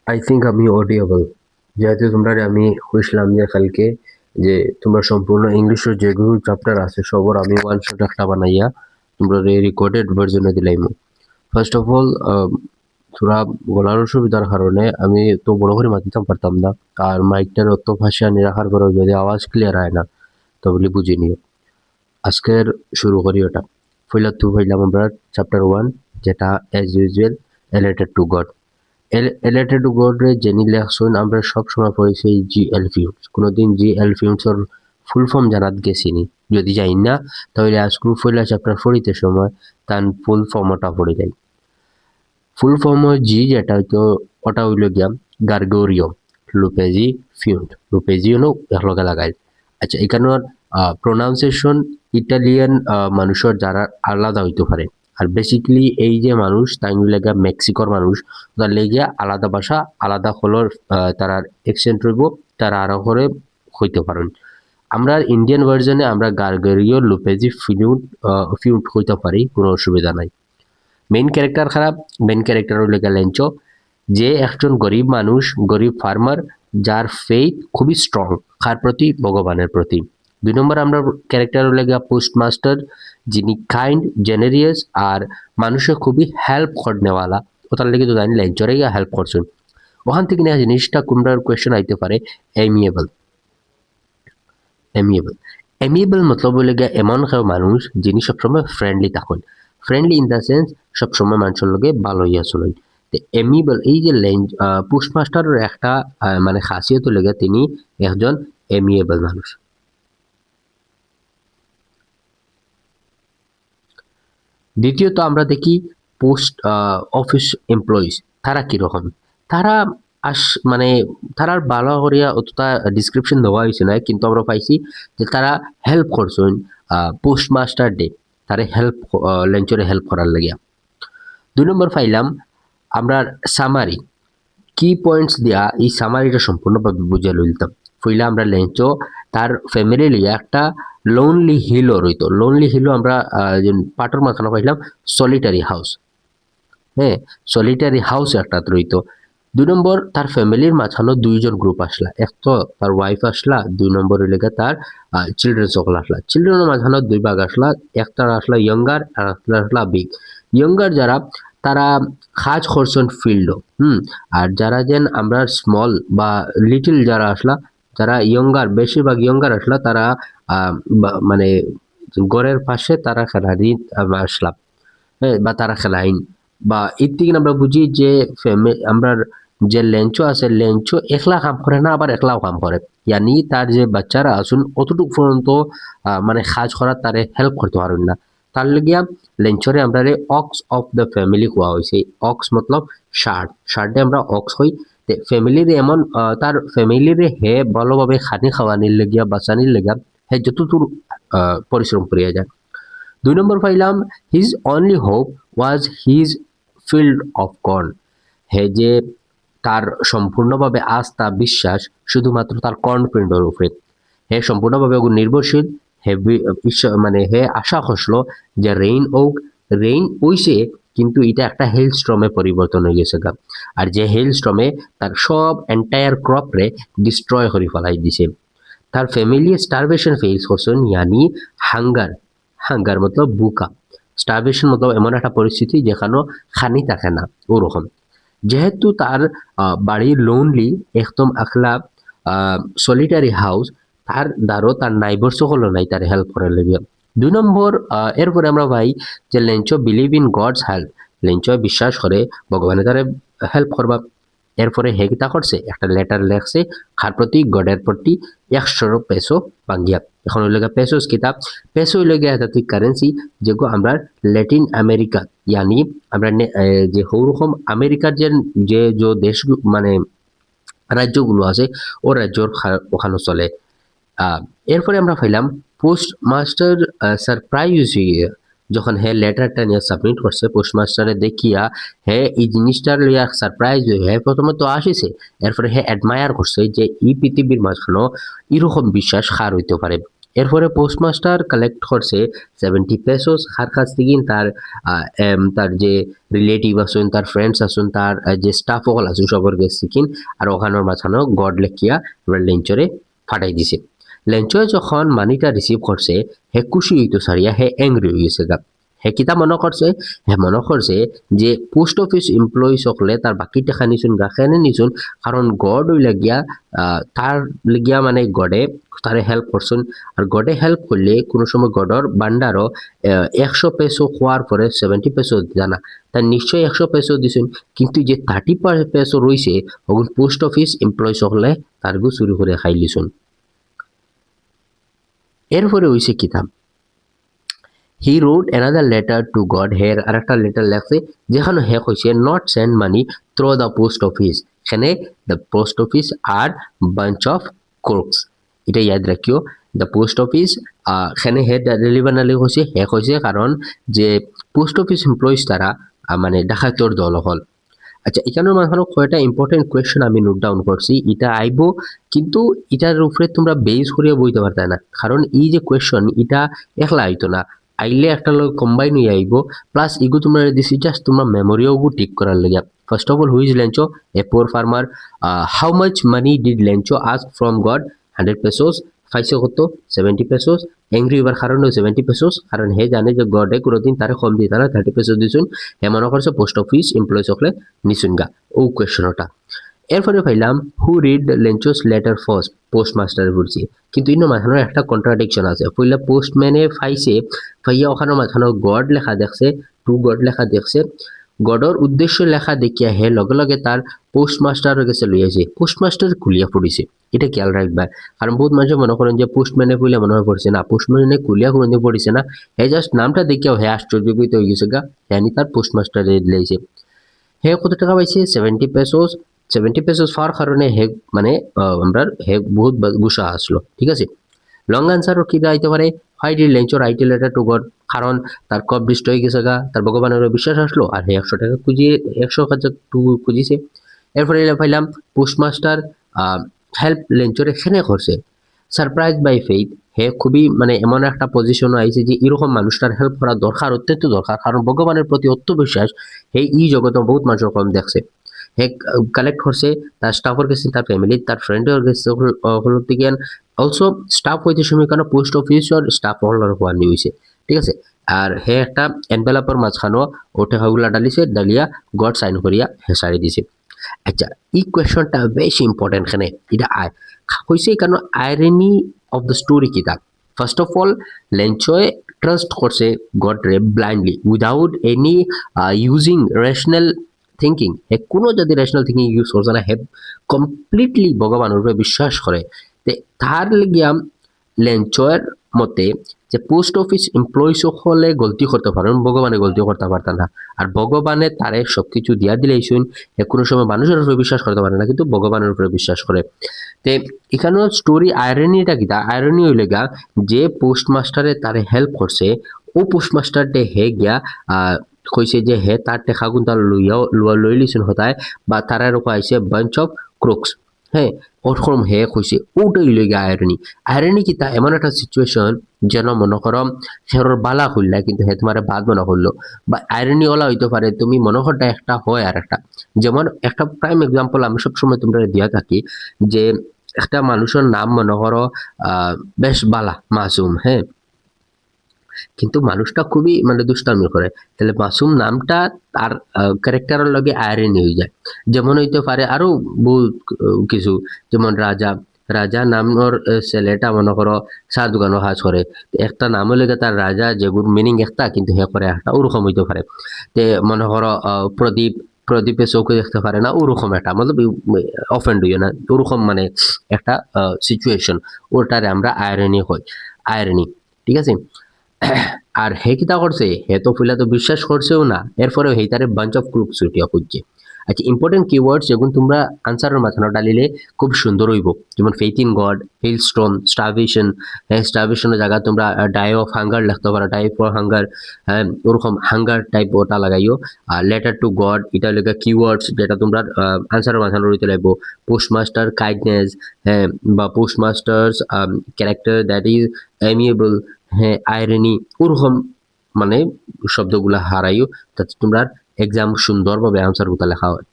I think আমি audible. যেহেতু তোমরা আমি কইছিলাম যে কালকে যে তোমরা সম্পূর্ণ ইংলিশের যেগুলো চ্যাপ্টার আছে সবর আমি ওয়ান শট একটা বানাইয়া তোমরা রেকর্ডেড ভার্জনে দিলাইমু। ফার্স্ট অফ অল তোরা গলার অসুবিধার কারণে আমি তো বড় করে মাতিতাম পারতাম না, আর মাইকটার অত ভাষা নিরাকার করে যদি আওয়াজ ক্লিয়ার হয় না তাহলে বুঝে নিও। আজকের শুরু করি ওটা। পয়লা তো হইলাম আমরা চ্যাপ্টার 1, যেটা as usual related to god. Related to god রে জেনি লেখছুন আমরা সব সময় পড়েছি জিএল ফিউডস। কোনোদিন জিএল ফিউডসর ফুল ফর্ম জানাত গেছিনি, যদি যাই না তাহলে আজকে পয়লা চ্যাপ্টার পড়িতে সময় তার ফুল ফর্মটা পড়ে যায়। ফুল ফর্ম জি যেটা হইতো ওটা হইল গিয়া গার্গোরিও লুপেজি ফিউন্ট। লুপেজি হলো একলগে লাগাই। আচ্ছা, এখানের প্রোনাউন্সিয়েশন ইটালিয়ান মানুষের যারা আলাদা হইতে পারে। আর বেসিক্যালি এই যে মানুষ তাই লেগা মেক্সিকোর মানুষ তার লেগে আলাদা ভাষা আলাদা হলোর তারা এক্সেন্ট রইব, তারা আরো করে হইতে পারেন। আমরা ইন্ডিয়ান ভার্জনে আমরা গার্গোরিও লুপেজি ফিউন্ট হইতে পারি, কোনো অসুবিধা নাই। মেইন ক্যারেক্টার খারাপ। মেইন ক্যারেক্টার হলো লেঞ্চো, যে একজন গরিব মানুষ, গরিব ফার্মার, যার ফেইথ খুবই স্ট্রং কার প্রতি, ভগবানের প্রতি। 2 নম্বর আমরা ক্যারেক্টার হলো পোস্টমাস্টার, যিনি কাইন্ড জেনারিয়াস আর মানুষের খুবই হেল্প করনেওয়ালা। ওটার লেগে তো জানি লেঞ্চরে হেল্প করছেন। ওখান থেকে নেওয়া জিনিসটা কুমড়ার কোয়েশ্চেন আইতে পারে এমিয়েবল। এমিয়েবল এমিয়েবল মতলব হলে গিয়া এমন কেউ মানুষ যিনি সবসময় ফ্রেন্ডলি থাকুন। ফ্রেন্ডলি ইন দ্য সেন্স সবসময় মানুষের লগে ভালো ইয়া চলেন। এমিয়েবল এই যে পোস্টমাস্টারের একটা মানে খাসিয়ত লেগে তিনি একজন এমিয়েবল মানুষ। দ্বিতীয়ত আমরা দেখি পোস্ট অফিস এমপ্লয়িজ, তারা কিরকম। তারা আস মানে তারার ভালো করিয়া অতটা ডিসক্রিপশন দেওয়া হয়েছে না, কিন্তু আমরা পাইছি যে তারা হেল্প করছেন পোস্টমাস্টার ডে, তারা হেল্প লেঞ্চরে হেল্প করার লাগিয়া। 2 নম্বর পাইলাম আমরা সামারি, কি পয়েন্টস দিয়া এই সামারিটা সম্পূর্ণভাবে বুঝে লইতাম। পইলা আমরা লেঞ্চো তার ফ্যামিলি লিয়া একটা লোনলি হিলও রইতো। লোনলি হিলও আমরা পাটর মাথানো পাইলাম সলিটারি হাউস। হ্যাঁ, সলিটারি হাউস একটা রইতো। 2 নম্বর তার ফ্যামিলির মাঝখানো 2জন গ্রুপ আসলা। এক তো তার ওয়াইফ আসলা, 2 নম্বর লেগে তার চিলড্রেন সকল আসলা। চিলড্রেনের মাঝখানো 2 ভাগ আসলা, একটা আসলা ইয়ঙ্গার আর একটা আসলা বিগ। ইয়ঙ্গার যারা তারা কাজ করছেন ফিল্ড, আর যারা যেন আমরা স্মল বা লিটল যারা আসলা, যারা ইয়ঙ্গার, বেশিরভাগ ইয়ঙ্গার আসলা, তারা মানে গড়ের পাশে তারা খেলারি আসলা, হ্যাঁ, বা তারা খেলাইন। বা এর থেকে আমরা বুঝি যে আমরা যে লেঞ্চো আছে, লেঞ্চো একলা কাম করে না, আবার একলাও কাম করে। ইয়ানি তার যে বাচ্চারা আসুন অতটুকু পর্যন্ত মানে কাজ করার তারে হেল্প করতে পারেন না। তার লাগিয়া লেঞ্চরে আমরা অক্স অফ দ্য ফ্যামিলি কোয়া হয়েছে। অক্স মতলব ষাঁড়, ষাঁড়ে আমরা অক্স হই। ফ্যামিলির এমন তার ফ্যামিলির হে ভালোভাবে খানি খাওয়ানির লেগিয়া বাঁচানির লেগিয়া হে যতদূর পরিশ্রম করিয়া যায়। 2 নম্বর পাইলাম his only hope was his field of corn. হে যে তার সম্পূর্ণভাবে আস্থা বিশ্বাস শুধুমাত্র তার কর্নফিল্ডের উপরে। হে সম্পূর্ণভাবে নির্ভরশীল। হে মানে হে আশা করছিল যে রেইন ওক, রেইন ওইছে, কিন্তু এটা একটা হেল স্ট্রমে পরিবর্তন হয়ে গেছে গা। আর যে হেল স্ট্রমে তার সব এন্টায়ার ক্রপ রে ডিস্ট্রয় করে ফেলাই দিছে। তার ফ্যামিলি স্টারভেশন ফেস করছেন, ইয়ানি হাঙ্গার। হাঙ্গার মতলব বুকা, স্টারভেশন মতলব এমন একটা পরিস্থিতি যেখানে খানি থাকে না, ওরকম। যেহেতু তার বাড়ি লোনলি, একদম একলা সলিটারি হাউস, তার দ্বারও তার নাইবার সকলও নাই তার হেল্প করার লেগে। 2 নম্বর এরপরে আমরা ভাই যে Lencho believe in God's help. Lencho বিশ্বাস করে ভগবানে তারে হেল্প করবা। এরপরে হে কিতা করছে, একটা লেটার লেখছে কার প্রতি, গডের প্রতি, 100 পেসো বাঙ্গিয়া। এখন ওই লেগে পেসোস কিতাব, পেসো ওই লেগে একটা কারেন্সি যেগুলো আমরা ল্যাটিন আমেরিকা, ইয়ানি আমরা যে হৌরকম আমেরিকার যে যে যে দেশ মানে রাজ্যগুলো আছে ও রাজ্যর ওখানে চলে। এরপরে আমরা পাইলাম পোস্টমাস্টার সারপ্রাইজ হইয়া যখন হে লেটারটা নিয়ে সাবমিট করছে, পোস্টমাস্টারে দেখিয়া হে এই জিনিসটার লইয়া সারপ্রাইজ হয়ে হে প্রথমে তো আসিছে। এরপরে হে অ্যাডমায়ার করছে যে এই পৃথিবীর মাঝখানে এরকম বিশ্বাস কার হইতে পারে। এরপরে পোস্টমাস্টার কালেক্ট করছে 70 পেসোস হার কাছ থেকে তার যে রিলেটিভ আসুন তার ফ্রেন্ডস আসুন তার যে স্টাফ সকল আসুন সবর কাছ থেকে আর ওখানোর মাঝখানো গড লেখিয়া লেঞ্চরে ফাটাই দিছে লেঞ্চয়ে যখন মানিটা রিসিভ করছে হে খুশি হইতো সারিয়া হে এংরি হয়ে গেছে গা হে কিতা মনে করছে হে মনে করছে যে পোস্ট অফিস এমপ্লয়ি সকলে তার বাকি টাকা নিছুন গা কেনে নিছুন কারণ গড হইলা গিয়া তার লাগিয়া মানে গডে তারে হেল্প করছেন আর গডে হেল্প করলে কোনো সময় গডর বান্ডারও 100 পেসো খোয়ার পরে 70 পেসো জানা তার নিশ্চয়ই 100 পেসো দিছেন কিন্তু যে 30 পেসো রয়েছে ওগুন পোস্ট অফিস এমপ্লয়ি সকলে তারগু চুরি করে খাই লিছুন এরপরে হইছে কিতাব he wrote another letter to God হের আর একটা লেটার লেখছে যেখানে হে কইছে not send money through the post office এখানে the post office are bunch of crooks এটা ইয়াদ রাখিও দ্য পোস্ট অফিস এখানে হে রেলিভেন্ট কইছে হে কইছে কারণ যে পোস্ট অফিস এমপ্লয়িজ তারা মানে ডাকাতর দল হল আচ্ছা এখানের মাঝখানে কয়টা ইম্পর্টেন্ট কোয়েশ্চেন আমি নোট ডাউন করছি এটা আইব কিন্তু এটার উপরে তোমরা বেস করিয়া বইতে পারতে না কারণ এই যে কোয়েশ্চন এটা একলা আইতো না আইলে একটা লোক কম্বাইন হয়ে আইব প্লাস ইগো তোমরা দিছি জাস্ট তোমরা মেমোরিও ঠিক করার লাগে first of all who's Lencho a poor farmer how much money did Lencho ask from God 100 pesos পাইছে কত 70 পেসোস এংরি হবার কারণ 70 পেসোস কারণ হে জানে যে গডে কোনোদিন তারে কম দিই তারা 30 পেসোস দিছুন হে মনে করছে পোস্ট অফিস এমপ্লয়ি সকলে নিছুন গা ও কোয়েশ্চনটা এরপরে পাইলাম হু রিড লেঞ্চোস লেটার ফার্স্ট পোস্টমাস্টার বলছি কিন্তু ইনো মাঝখানে একটা কন্ট্রাডিকশন আছে পইলা পোস্টম্যানে পাইছে পাইয়া ওখানে মাঝখানে গড লেখা দেখছে টু গড লেখা দেখছে গডর উদ্দেশ্য লেখা দেখিয়া হে লগে লগে তার পোস্টমাস্টারের কাছে লইয়াছে পোস্টমাস্টার খুলিয়া পড়িছে এটা খেয়াল রাখবা কারণ বহুত মানুষ মনে করেন যে পোস্টম্যানে কইলে মনে হয় পড়ছে না পোস্টম্যানে খুলিয়া কোনোদিন পড়িছে না হে জাস্ট নামটা দেখিয়াও হে আশ্চর্যকৃত হয়ে গেছে গা হ্যানি তার পোস্টমাস্টারে লেগেছে হে কত টাকা পাইছে 70 পেসোস 70 পেসোস পাওয়ার কারণে হে মানে আমরা হে বহুত গুসা আসলো ঠিক আছে লং আনসার কি দাইতে পারে why did Lencho write a letter to god কারণ তার কব দৃষ্ট হয়ে গেছে গা তার ভগবানের বিশ্বাস আসলো আর হে 100 টাকা খুঁজিয়ে 100 টু খুঁজিছে এরপরে পাইলাম পোস্টমাস্টার হেল্প লেঞ্চোর এখানে করছে সারপ্রাইজ বাই ফেইথ হে খুবই মানে এমন একটা পজিশন আইছে যে এরকম মানুষটার হেল্প করা দরকার অত্যন্ত দরকার কারণ ভগবানের প্রতি অত্যবিশ্বাস হে এই জগতে বহুত মানুষ কম দেখছে হে কালেক্ট করছে তার স্টাফের কাছে তার ফ্যামিলি তার ফ্রেন্ডের কাছে হলো থেকে অলসো স্টাফ হইতে সময় কেন পোস্ট অফিসের স্টাফ হলার হওয়া নিয়েছে ঠিক আছে আর হে একটা এনভেলপের মাঝখানো ও টাকাগুলা ডালিছে ডালিয়া গড সাইন করিয়া হে সারি দিছে আচ্ছা এই কোয়েশনটা বেশি ইম্পর্টেন্ট এখানে এটা হয়েছে কারণ আইরনি অফ দ্য স্টোরি কিতাব ফার্স্ট অফ অল লেঞ্চয় ট্রাস্ট করছে গড রে blindly without any using rational thinking হে কোনো যদি রেশনাল থিঙ্কিং ইউজ করছে না হে কমপ্লিটলি ভগবানের উপরে বিশ্বাস করে তার লাগিয়া লেঞ্চয়ের মতে যে পোস্ট অফিস এমপ্লয়ি সকলে গলতি করতে পারেন ভগবানে গলতি করতে পারত না আর ভগবানে তারে সবকিছু দিয়া দিলেই শুন কোনো সময় মানুষের উপরে বিশ্বাস করতে পারে না কিন্তু ভগবানের উপরে বিশ্বাস করে তে এখানে স্টোরি আয়রনিটা কিতা আয়রনি হইলে গা যে পোস্টমাস্টারে তারে হেল্প করছে ও পোস্টমাস্টারটে হে গিয়া কইছে যে হে তার টেকাগুন তার লই লিছুন হতায় বা তারা রকম বাঞ্চ অফ ক্রুকস হ্যাঁ ওরকম হে কইছে ওটাই লইগা আয়রনি কিতা এমন একটা সিচুয়েশন যেন মনে করো হেরোর বালা খুললা কিন্তু হে তোমার বাদ মনে করলো বা আয়রনি ওলা হইতে পারে তুমি মনোহরটা একটা হয় আর একটা যেমন একটা প্রাইম এক্সাম্পল আমি সবসময় তোমরা দিয়া থাকি যে একটা মানুষের নাম মনে করো বেশ বালা মাসুম হ্যাঁ কিন্তু মানুষটা খুবই মানে দুষ্টামি করে তাহলে মাসুম নামটা তার ক্যারেক্টারের লগে আয়রনি হয়ে যায় যেমন হইতে পারে আরো বহুত কিছু যেমন রাজা রাজা নামের ছেলেটা মনে করো চা দোকানও কাজ করে একটা নাম লেগে তার রাজা যেগুলো মিনিং একটা কিন্তু হে করে একটা ওরকম হইতে পারে তে মনে করো প্রদীপ প্রদীপে চৌকে দেখতে পারে না ওরকম একটা মতলব অফেন্ড হইও না ওরকম মানে একটা সিচুয়েশন ওটারে আমরা আয়রনি হই আয়রনি ঠিক আছে আর হে কিতা করছে হে তো ফুলা তো বিশ্বাস করছেও না এরপরে হে তারে বাঞ্চ অফ ক্রুক ছুটিয়া খুঁজছে আচ্ছা ইম্পর্টেন্ট কিওয়ার্ডস যেগুলো তোমরা আনসারের মাঝখানে ডালিলে খুব সুন্দর হইব, যেমন ফেইথ ইন গড, হেলস্টোন, স্টারভেশন। স্টারভেশনের জায়গা তোমরা ডাই অফ হাঙ্গার লিখতে পারো, ডাই ফর হাঙ্গার, ওরকম হাঙ্গার টাইপ ওটা লাগাইও। আর লেটার টু গড এটা লেখা কিওয়ার্ডস যেটা তোমরা আনসারের মাঝখানে রইতে লাগবো। পোস্টমাস্টার কাইন্ডনেস, হ্যাঁ, বা পোস্টমাস্টার্স ক্যারেক্টার দ্যাট ইজ অ্যামিয়েবল, হ্যাঁ, আইরনি, ওরকম মানে শব্দগুলা হারাইও, যাতে তোমরা এক্সাম সুন্দরভাবে আনসার গুলা লেখা হয়।